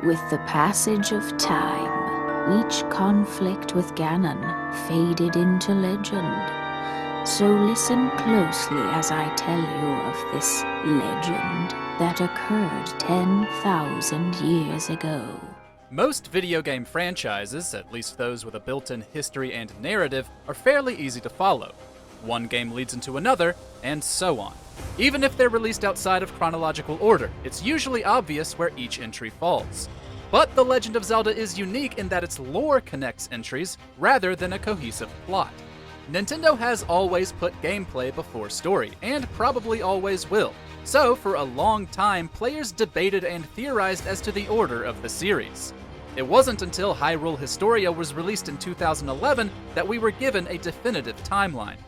With the passage of time, each conflict with Ganon faded into legend. So listen closely as I tell you of this legend that occurred 10,000 years ago. Most video game franchises, at least those with a built-in history and narrative, are fairly easy to follow. One game leads into another, and so on. Even if they're released outside of chronological order, it's usually obvious where each entry falls. But The Legend of Zelda is unique in that its lore connects entries rather than a cohesive plot. Nintendo has always put gameplay before story, and probably always will. So, for a long time, players debated and theorized as to the order of the series. It wasn't until Hyrule Historia was released in 2011 that we were given a definitive timeline.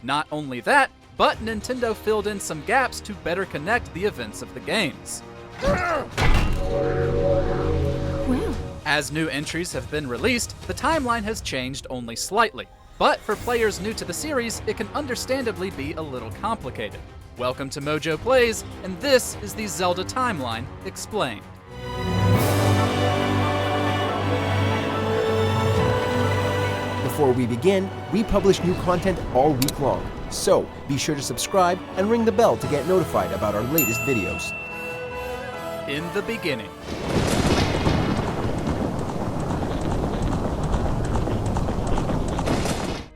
Not only that, but Nintendo filled in some gaps to better connect the events of the games. Well, as new entries have been released, the timeline has changed only slightly. But for players new to the series, it can understandably be a little complicated. Welcome to MojoPlays, and this is the Zelda Timeline Explained. Before we begin, we publish new content all week long, so be sure to subscribe and ring the bell to get notified about our latest videos. In the beginning.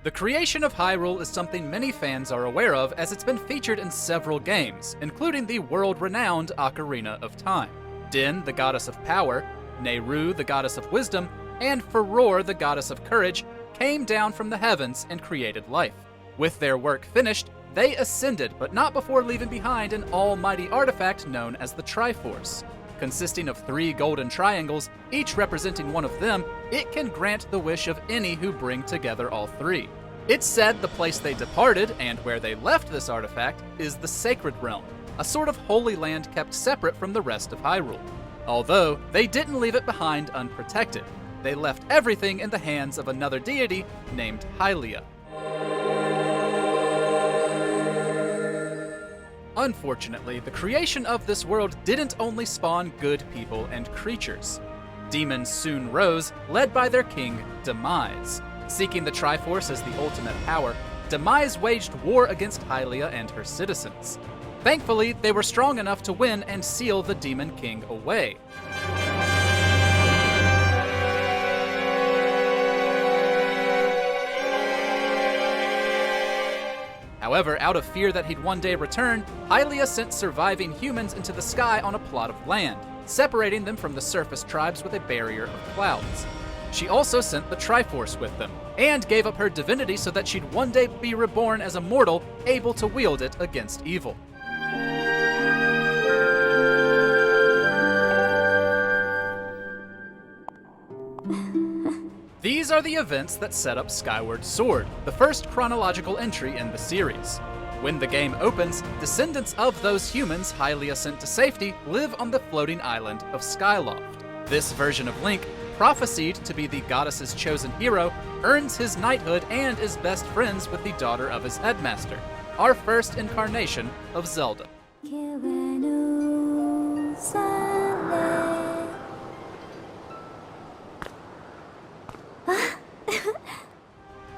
The creation of Hyrule is something many fans are aware of, as it's been featured in several games, including the world-renowned Ocarina of Time. Din, the goddess of power, Nehru, the goddess of wisdom, and Furore, the goddess of courage, came down from the heavens and created life. With their work finished, they ascended, but not before leaving behind an almighty artifact known as the Triforce. Consisting of 3 golden triangles, each representing one of them, it can grant the wish of any who bring together all 3. It's said the place they departed, and where they left this artifact, is the Sacred Realm, a sort of holy land kept separate from the rest of Hyrule. Although, they didn't leave it behind unprotected. They left everything in the hands of another deity named Hylia. Unfortunately, the creation of this world didn't only spawn good people and creatures. Demons soon rose, led by their king, Demise. Seeking the Triforce as the ultimate power, Demise waged war against Hylia and her citizens. Thankfully, they were strong enough to win and seal the Demon King away. However, out of fear that he'd one day return, Hylia sent surviving humans into the sky on a plot of land, separating them from the surface tribes with a barrier of clouds. She also sent the Triforce with them, and gave up her divinity so that she'd one day be reborn as a mortal, able to wield it against evil. These are the events that set up Skyward Sword, the first chronological entry in the series. When the game opens, descendants of those humans Hylia sent to safety live on the floating island of Skyloft. This version of Link, prophesied to be the goddess's chosen hero, earns his knighthood and is best friends with the daughter of his headmaster, our first incarnation of Zelda.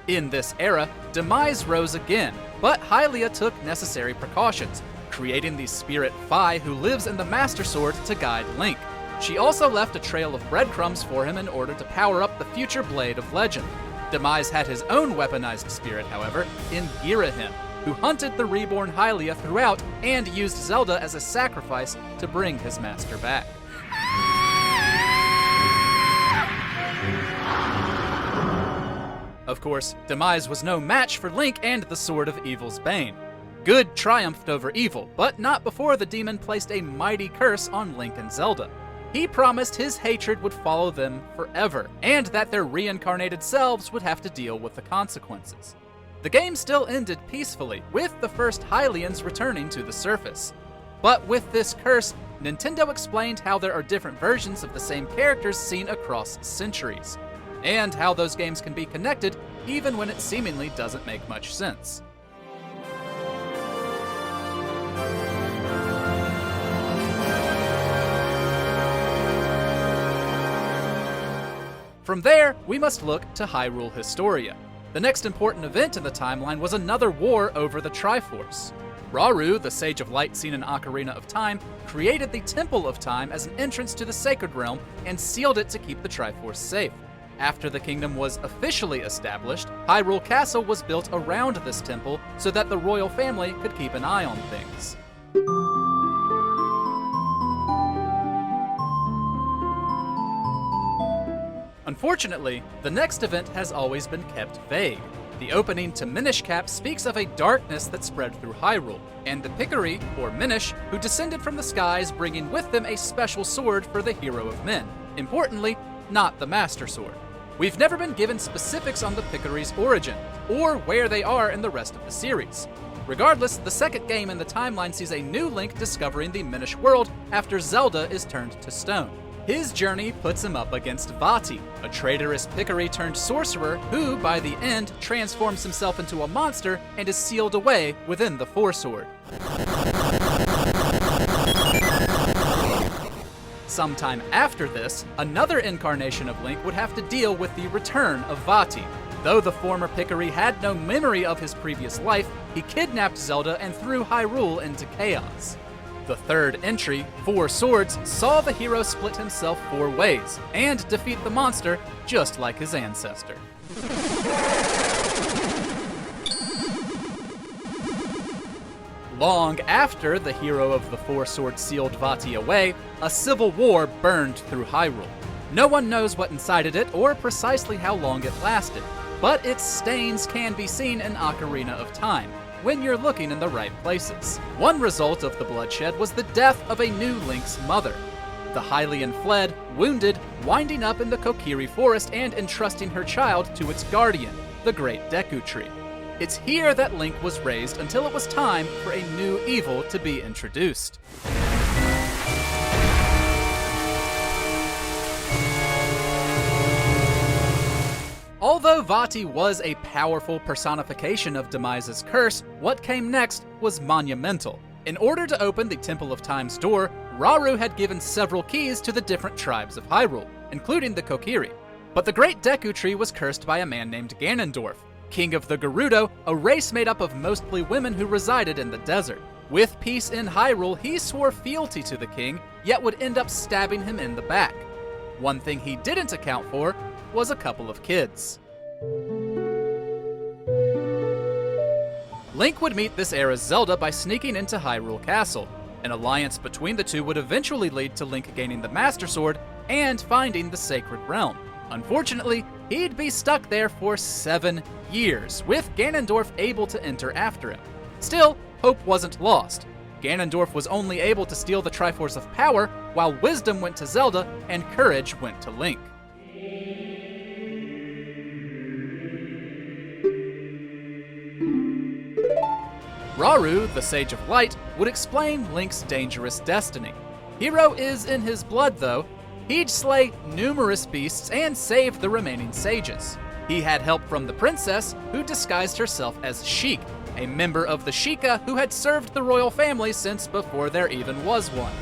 In this era, Demise rose again, but Hylia took necessary precautions, creating the Spirit Fi who lives in the Master Sword to guide Link. She also left a trail of breadcrumbs for him in order to power up the future Blade of Legend. Demise had his own weaponized spirit, however, in Girahim, who hunted the reborn Hylia throughout and used Zelda as a sacrifice to bring his master back. Of course, Demise was no match for Link and the Sword of Evil's Bane. Good triumphed over evil, but not before the demon placed a mighty curse on Link and Zelda. He promised his hatred would follow them forever, and that their reincarnated selves would have to deal with the consequences. The game still ended peacefully, with the first Hylians returning to the surface. But with this curse, Nintendo explained how there are different versions of the same characters seen across centuries, and how those games can be connected even when it seemingly doesn't make much sense. From there, we must look to Hyrule Historia. The next important event in the timeline was another war over the Triforce. Rauru, the Sage of Light seen in Ocarina of Time, created the Temple of Time as an entrance to the Sacred Realm and sealed it to keep the Triforce safe. After the kingdom was officially established, Hyrule Castle was built around this temple so that the royal family could keep an eye on things. Unfortunately, the next event has always been kept vague. The opening to Minish Cap speaks of a darkness that spread through Hyrule, and the Picori, or Minish, who descended from the skies bringing with them a special sword for the hero of men. Importantly, not the Master Sword. We've never been given specifics on the Picori's origin, or where they are in the rest of the series. Regardless, the second game in the timeline sees a new Link discovering the Minish world after Zelda is turned to stone. His journey puts him up against Vati, a traitorous Picori turned sorcerer who, by the end, transforms himself into a monster and is sealed away within the Four Sword. Sometime after this, another incarnation of Link would have to deal with the return of Vati. Though the former Picori had no memory of his previous life, he kidnapped Zelda and threw Hyrule into chaos. The third entry, Four Swords, saw the hero split himself 4 ways and defeat the monster just like his ancestor. Long after the hero of the Four Swords sealed Vati away, a civil war burned through Hyrule. No one knows what incited it or precisely how long it lasted, but its stains can be seen in Ocarina of Time, when you're looking in the right places. One result of the bloodshed was the death of a new Link's mother. The Hylian fled, wounded, winding up in the Kokiri forest and entrusting her child to its guardian, the Great Deku Tree. It's here that Link was raised until it was time for a new evil to be introduced. Although Vati was a powerful personification of Demise's curse, what came next was monumental. In order to open the Temple of Time's door, Rauru had given several keys to the different tribes of Hyrule, including the Kokiri. But the Great Deku Tree was cursed by a man named Ganondorf, king of the Gerudo, a race made up of mostly women who resided in the desert. With peace in Hyrule, he swore fealty to the king, yet would end up stabbing him in the back. One thing he didn't account for was a couple of kids. Link would meet this era's Zelda by sneaking into Hyrule Castle. An alliance between the two would eventually lead to Link gaining the Master Sword and finding the Sacred Realm. Unfortunately, he'd be stuck there for 7 years, with Ganondorf able to enter after him. Still, hope wasn't lost. Ganondorf was only able to steal the Triforce of Power, while Wisdom went to Zelda and Courage went to Link. Rauru, the Sage of Light, would explain Link's dangerous destiny. Hero is in his blood, though. He'd slay numerous beasts and save the remaining sages. He had help from the princess, who disguised herself as Sheik, a member of the Sheikah who had served the royal family since before there even was one.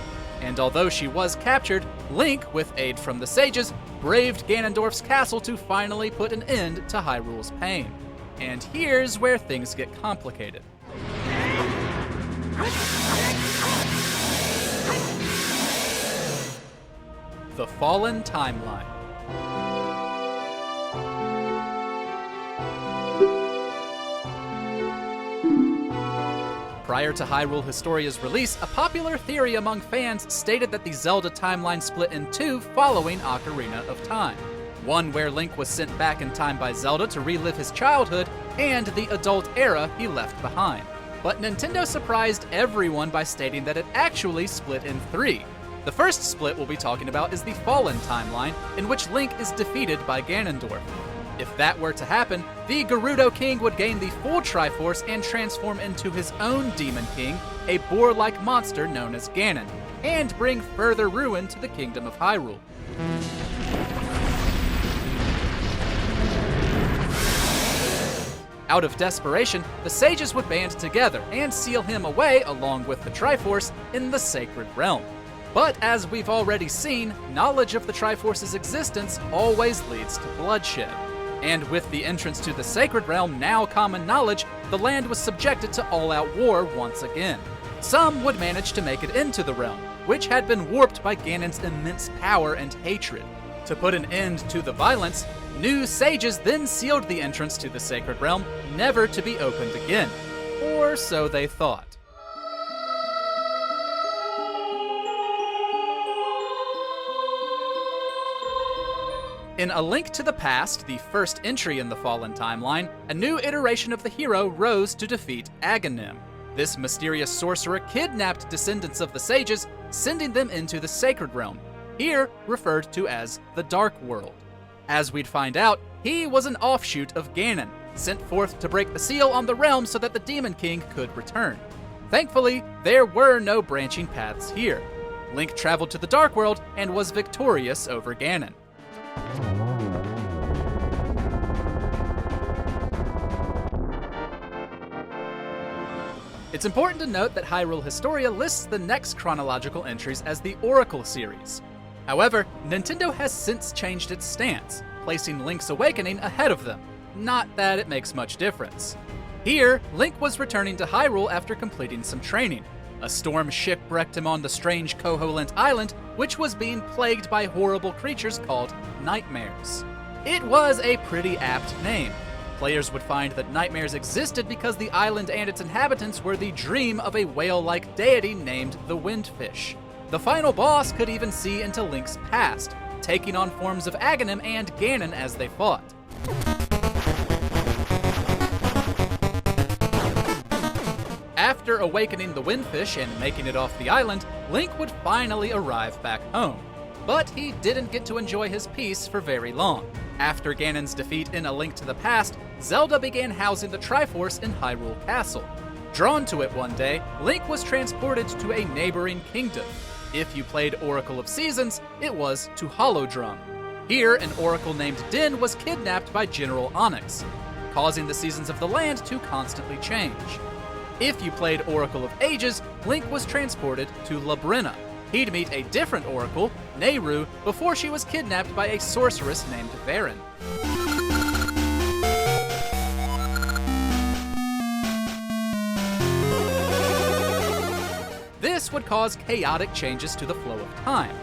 And although she was captured, Link, with aid from the sages, braved Ganondorf's castle to finally put an end to Hyrule's pain. And here's where things get complicated. The Fallen Timeline. Prior to Hyrule Historia's release, a popular theory among fans stated that the Zelda timeline split in 2 following Ocarina of Time. One where Link was sent back in time by Zelda to relive his childhood, and the adult era he left behind. But Nintendo surprised everyone by stating that it actually split in 3. The first split we'll be talking about is the Fallen Timeline, in which Link is defeated by Ganondorf. If that were to happen, the Gerudo King would gain the full Triforce and transform into his own Demon King, a boar-like monster known as Ganon, and bring further ruin to the Kingdom of Hyrule. Out of desperation, the sages would band together and seal him away, along with the Triforce, in the Sacred Realm. But as we've already seen, knowledge of the Triforce's existence always leads to bloodshed. And with the entrance to the Sacred Realm now common knowledge, the land was subjected to all-out war once again. Some would manage to make it into the realm, which had been warped by Ganon's immense power and hatred. To put an end to the violence, new sages then sealed the entrance to the Sacred Realm, never to be opened again. Or so they thought. In A Link to the Past, the first entry in the Fallen timeline, a new iteration of the hero rose to defeat Aghanim. This mysterious sorcerer kidnapped descendants of the sages, sending them into the Sacred Realm, here referred to as the Dark World. As we'd find out, he was an offshoot of Ganon, sent forth to break the seal on the realm so that the Demon King could return. Thankfully, there were no branching paths here. Link traveled to the Dark World and was victorious over Ganon. It's important to note that Hyrule Historia lists the next chronological entries as the Oracle series. However, Nintendo has since changed its stance, placing Link's Awakening ahead of them. Not that it makes much difference. Here, Link was returning to Hyrule after completing some training. A storm shipwrecked him on the strange Koholint Island, which was being plagued by horrible creatures called nightmares. It was a pretty apt name. Players would find that nightmares existed because the island and its inhabitants were the dream of a whale-like deity named the Windfish. The final boss could even see into Link's past, taking on forms of Aghanim and Ganon as they fought. After awakening the Windfish and making it off the island, Link would finally arrive back home. But he didn't get to enjoy his peace for very long. After Ganon's defeat in A Link to the Past, Zelda began housing the Triforce in Hyrule Castle. Drawn to it one day, Link was transported to a neighboring kingdom. If you played Oracle of Seasons, it was to Holodrum. Here, an oracle named Din was kidnapped by General Onyx, causing the seasons of the land to constantly change. If you played Oracle of Ages, Link was transported to Labrynna. He'd meet a different oracle, Nehru, before she was kidnapped by a sorceress named Varen. This would cause chaotic changes to the flow of time.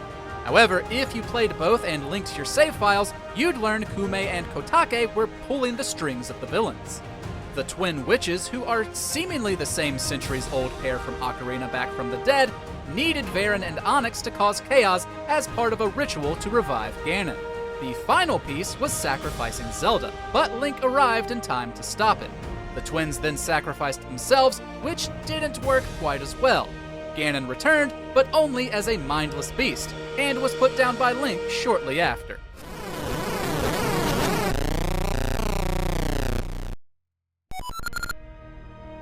However, if you played both and linked your save files, you'd learn Kume and Kotake were pulling the strings of the villains. The twin witches, who are seemingly the same centuries-old pair from Ocarina back from the dead, needed Varen and Onyx to cause chaos as part of a ritual to revive Ganon. The final piece was sacrificing Zelda, but Link arrived in time to stop it. The twins then sacrificed themselves, which didn't work quite as well. Ganon returned, but only as a mindless beast, and was put down by Link shortly after.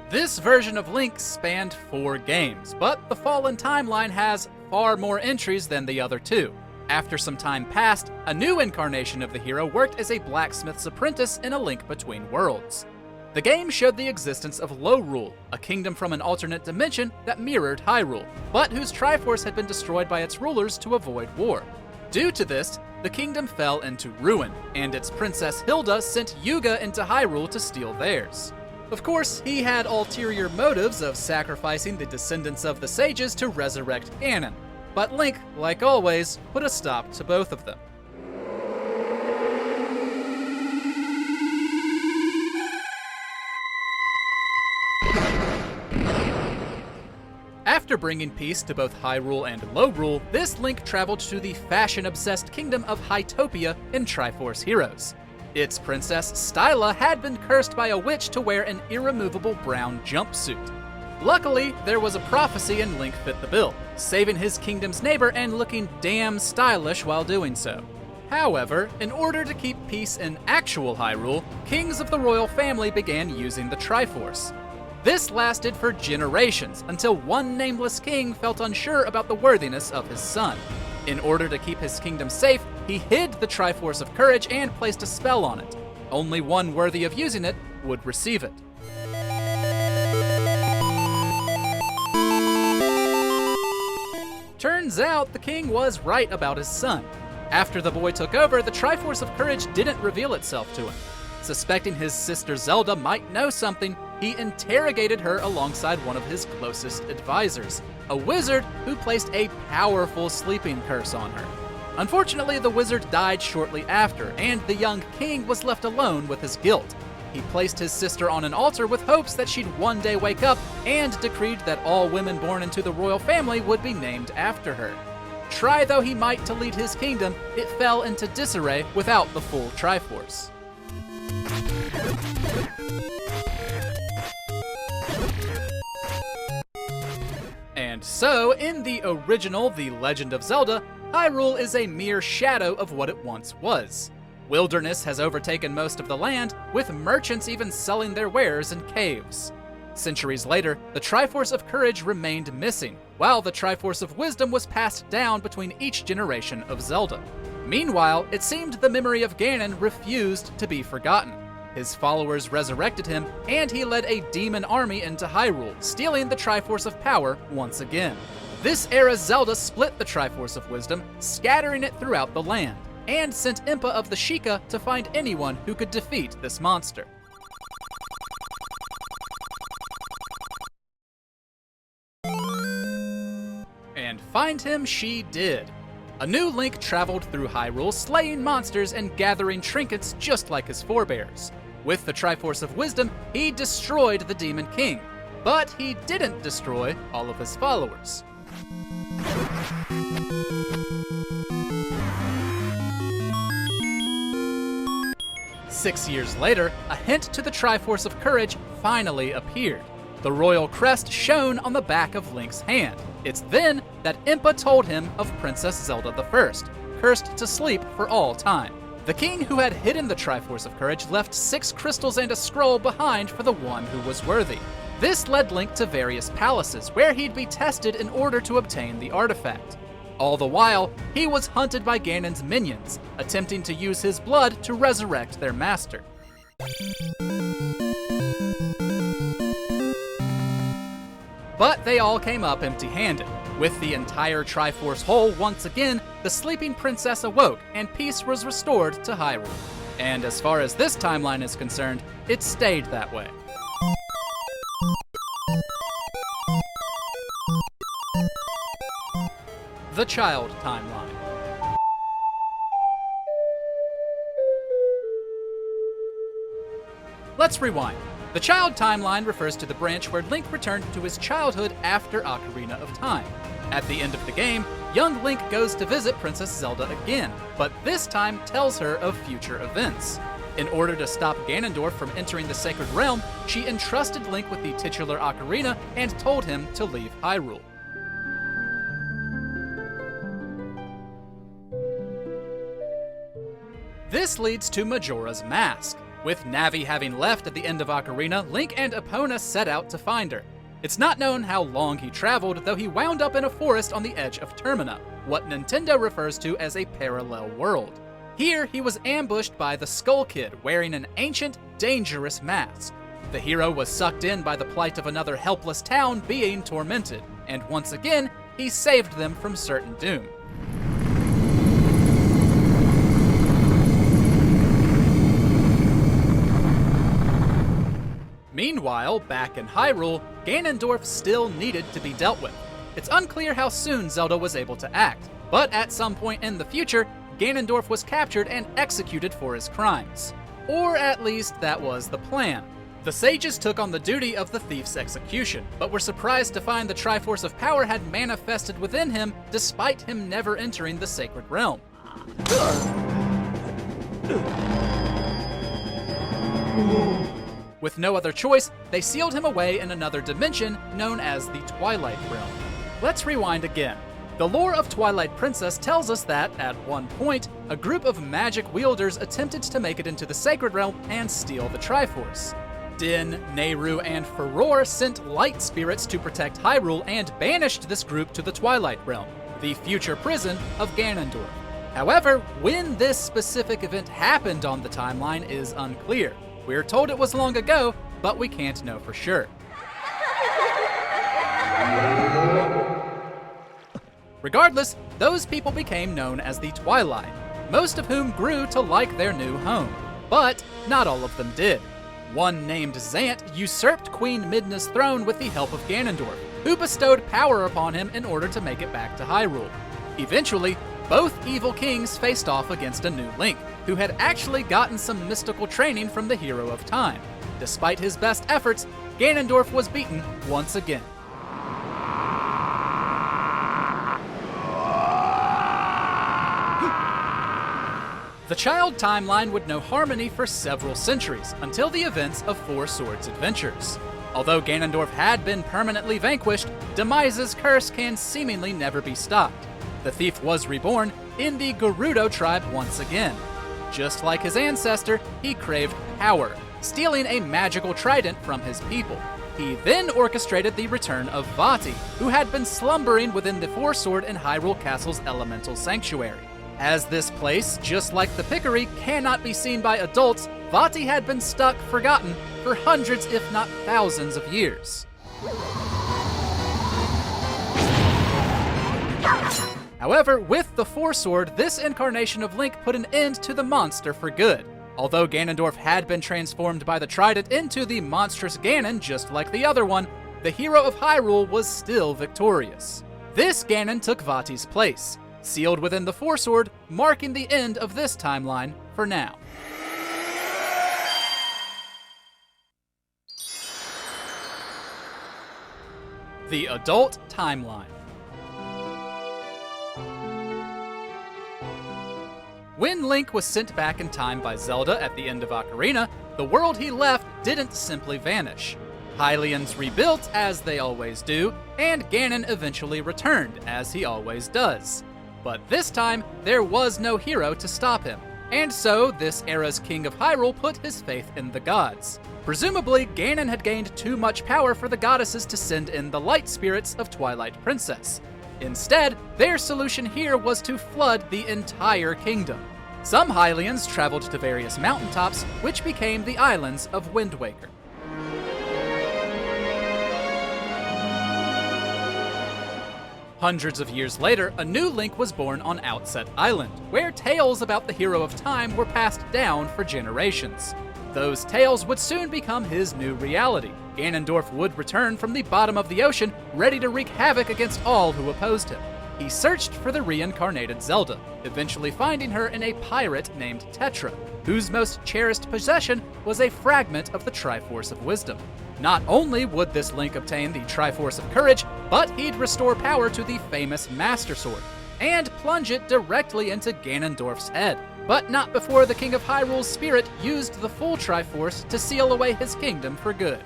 This version of Link spanned 4 games, but the Fallen timeline has far more entries than the other 2. After some time passed, a new incarnation of the hero worked as a blacksmith's apprentice in A Link Between Worlds. The game showed the existence of Lorule, a kingdom from an alternate dimension that mirrored Hyrule, but whose Triforce had been destroyed by its rulers to avoid war. Due to this, the kingdom fell into ruin, and its princess Hilda sent Yuga into Hyrule to steal theirs. Of course, he had ulterior motives of sacrificing the descendants of the sages to resurrect Ganon, but Link, like always, put a stop to both of them. After bringing peace to both Hyrule and Lorule, this Link traveled to the fashion-obsessed kingdom of Hytopia in Triforce Heroes. Its princess, Styla, had been cursed by a witch to wear an irremovable brown jumpsuit. Luckily, there was a prophecy and Link fit the bill, saving his kingdom's neighbor and looking damn stylish while doing so. However, in order to keep peace in actual Hyrule, kings of the royal family began using the Triforce. This lasted for generations, until one nameless king felt unsure about the worthiness of his son. In order to keep his kingdom safe, he hid the Triforce of Courage and placed a spell on it. Only one worthy of using it would receive it. Turns turns out the king was right about his son. After the boy took over, the Triforce of Courage didn't reveal itself to him. Suspecting his sister Zelda might know something, he interrogated her alongside one of his closest advisors, a wizard who placed a powerful sleeping curse on her. Unfortunately, the wizard died shortly after, and the young king was left alone with his guilt. He placed his sister on an altar with hopes that she'd one day wake up, and decreed that all women born into the royal family would be named after her. Try though he might to lead his kingdom, it fell into disarray without the full Triforce. And so, in the original The Legend of Zelda, Hyrule is a mere shadow of what it once was. Wilderness has overtaken most of the land, with merchants even selling their wares in caves. Centuries later, the Triforce of Courage remained missing, while the Triforce of Wisdom was passed down between each generation of Zelda. Meanwhile, it seemed the memory of Ganon refused to be forgotten. His followers resurrected him, and he led a demon army into Hyrule, stealing the Triforce of Power once again. This era's Zelda split the Triforce of Wisdom, scattering it throughout the land, and sent Impa of the Sheikah to find anyone who could defeat this monster. And find him she did. A new Link traveled through Hyrule, slaying monsters and gathering trinkets just like his forebears. With the Triforce of Wisdom, he destroyed the Demon King, but he didn't destroy all of his followers. Six years later, a hint to the Triforce of Courage finally appeared. The royal crest shone on the back of Link's hand. It's then that Impa told him of Princess Zelda I, cursed to sleep for all time. The king who had hidden the Triforce of Courage left 6 crystals and a scroll behind for the one who was worthy. This led Link to various palaces, where he'd be tested in order to obtain the artifact. All the while, he was hunted by Ganon's minions, attempting to use his blood to resurrect their master. But they all came up empty-handed. With the entire Triforce whole once again, the sleeping princess awoke and peace was restored to Hyrule. And as far as this timeline is concerned, it stayed that way. The Child Timeline. Let's rewind. The Child Timeline refers to the branch where Link returned to his childhood after Ocarina of Time. At the end of the game, young Link goes to visit Princess Zelda again, but this time tells her of future events. In order to stop Ganondorf from entering the Sacred Realm, she entrusted Link with the titular Ocarina and told him to leave Hyrule. This leads to Majora's Mask. With Navi having left at the end of Ocarina, Link and Epona set out to find her. It's not known how long he traveled, though he wound up in a forest on the edge of Termina, what Nintendo refers to as a parallel world. Here, he was ambushed by the Skull Kid, wearing an ancient, dangerous mask. The hero was sucked in by the plight of another helpless town being tormented, and once again, he saved them from certain doom. Meanwhile, back in Hyrule, Ganondorf still needed to be dealt with. It's unclear how soon Zelda was able to act, but at some point in the future, Ganondorf was captured and executed for his crimes. Or at least that was the plan. The sages took on the duty of the thief's execution, but were surprised to find the Triforce of Power had manifested within him despite him never entering the Sacred Realm. With no other choice, they sealed him away in another dimension known as the Twilight Realm. Let's rewind again. The lore of Twilight Princess tells us that, at one point, a group of magic wielders attempted to make it into the Sacred Realm and steal the Triforce. Din, Nehru, and Furore sent light spirits to protect Hyrule and banished this group to the Twilight Realm, the future prison of Ganondorf. However, when this specific event happened on the timeline is unclear. We're told it was long ago, but we can't know for sure. Regardless, those people became known as the Twilight, most of whom grew to like their new home. But not all of them did. One named Zant usurped Queen Midna's throne with the help of Ganondorf, who bestowed power upon him in order to make it back to Hyrule. Eventually, both evil kings faced off against a new Link, who had actually gotten some mystical training from the Hero of Time. Despite his best efforts, Ganondorf was beaten once again. The child timeline would know harmony for several centuries, until the events of Four Swords Adventures. Although Ganondorf had been permanently vanquished, Demise's curse can seemingly never be stopped. The thief was reborn in the Gerudo tribe once again. Just like his ancestor, he craved power, stealing a magical trident from his people. He then orchestrated the return of Vati, who had been slumbering within the Four Sword and Hyrule Castle's elemental sanctuary. As this place, just like the Pickery, cannot be seen by adults, Vati had been stuck forgotten for hundreds if not thousands of years. However, with the Four Sword, this incarnation of Link put an end to the monster for good. Although Ganondorf had been transformed by the Trident into the monstrous Ganon just like the other one, the hero of Hyrule was still victorious. This Ganon took Vati's place, sealed within the Four Sword, marking the end of this timeline for now. The adult timeline. When Link was sent back in time by Zelda at the end of Ocarina, the world he left didn't simply vanish. Hylians rebuilt, as they always do, and Ganon eventually returned, as he always does. But this time, there was no hero to stop him, and so this era's King of Hyrule put his faith in the gods. Presumably, Ganon had gained too much power for the goddesses to send in the light spirits of Twilight Princess. Instead, their solution here was to flood the entire kingdom. Some Hylians traveled to various mountaintops, which became the islands of Wind Waker. Hundreds of years later, a new Link was born on Outset Island, where tales about the Hero of Time were passed down for generations. Those tales would soon become his new reality. Ganondorf would return from the bottom of the ocean, ready to wreak havoc against all who opposed him. He searched for the reincarnated Zelda, eventually finding her in a pirate named Tetra, whose most cherished possession was a fragment of the Triforce of Wisdom. Not only would this Link obtain the Triforce of Courage, but he'd restore power to the famous Master Sword, and plunge it directly into Ganondorf's head. But not before the King of Hyrule's spirit used the full Triforce to seal away his kingdom for good.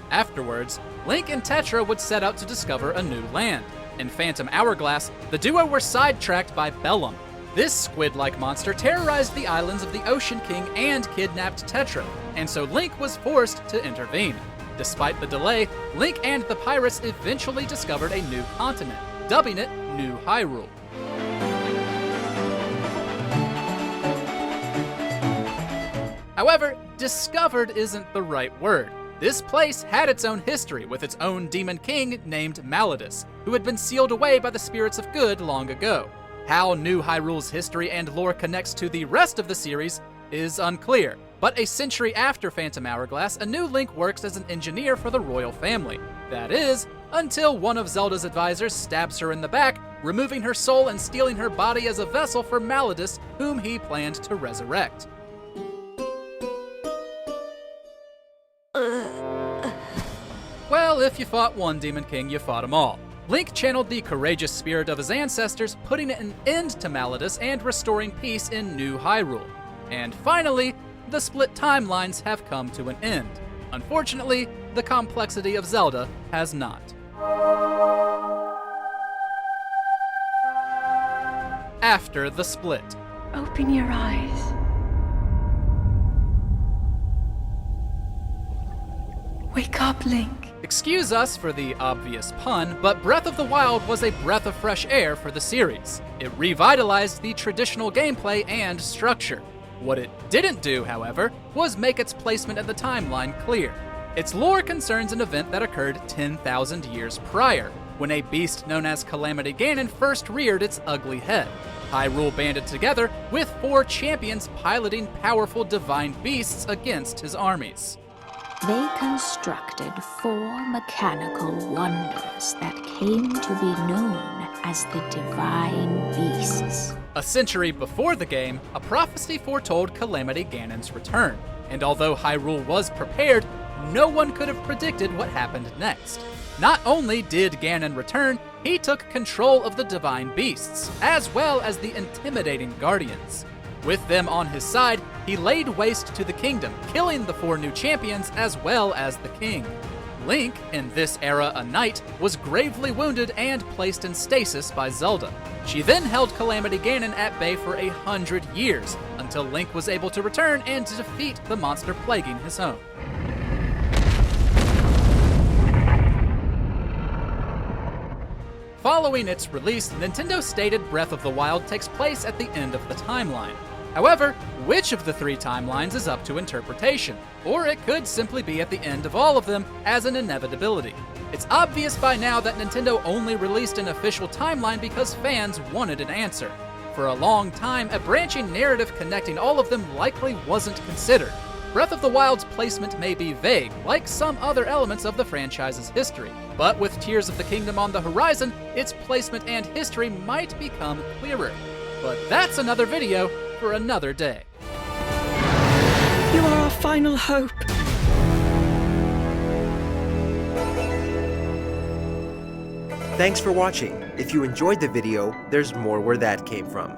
Afterwards, Link and Tetra would set out to discover a new land. In Phantom Hourglass, the duo were sidetracked by Bellum. This squid-like monster terrorized the islands of the Ocean King and kidnapped Tetra, and so Link was forced to intervene. Despite the delay, Link and the pirates eventually discovered a new continent, dubbing it New Hyrule. However, discovered isn't the right word. This place had its own history with its own demon king named Malladus, who had been sealed away by the spirits of good long ago. How New Hyrule's history and lore connects to the rest of the series is unclear, but a century after Phantom Hourglass, a new Link works as an engineer for the royal family. That is, until one of Zelda's advisors stabs her in the back, removing her soul and stealing her body as a vessel for Malladus, whom he planned to resurrect. Well, if you fought one Demon King, you fought them all. Link channeled the courageous spirit of his ancestors, putting an end to Malladus and restoring peace in New Hyrule. And finally, the split timelines have come to an end. Unfortunately, the complexity of Zelda has not. After the split. Open your eyes. Wake up, Link. Excuse us for the obvious pun, but Breath of the Wild was a breath of fresh air for the series. It revitalized the traditional gameplay and structure. What it didn't do, however, was make its placement in the timeline clear. Its lore concerns an event that occurred 10,000 years prior, when a beast known as Calamity Ganon first reared its ugly head. Hyrule banded together, with 4 champions piloting powerful divine beasts against his armies. They constructed 4 mechanical wonders that came to be known as the Divine Beasts. A century before the game, a prophecy foretold Calamity Ganon's return, and although Hyrule was prepared, no one could have predicted what happened next. Not only did Ganon return, he took control of the Divine Beasts, as well as the intimidating Guardians. With them on his side, he laid waste to the kingdom, killing the 4 new champions as well as the king. Link, in this era a knight, was gravely wounded and placed in stasis by Zelda. She then held Calamity Ganon at bay for 100 years, until Link was able to return and to defeat the monster plaguing his home. Following its release, Nintendo stated Breath of the Wild takes place at the end of the timeline. However, which of the 3 timelines is up to interpretation, or it could simply be at the end of all of them as an inevitability. It's obvious by now that Nintendo only released an official timeline because fans wanted an answer. For a long time, a branching narrative connecting all of them likely wasn't considered. Breath of the Wild's placement may be vague, like some other elements of the franchise's history, but with Tears of the Kingdom on the horizon, its placement and history might become clearer. But that's another video for another day. You are our final hope. Thanks for watching. If you enjoyed the video, there's more where that came from.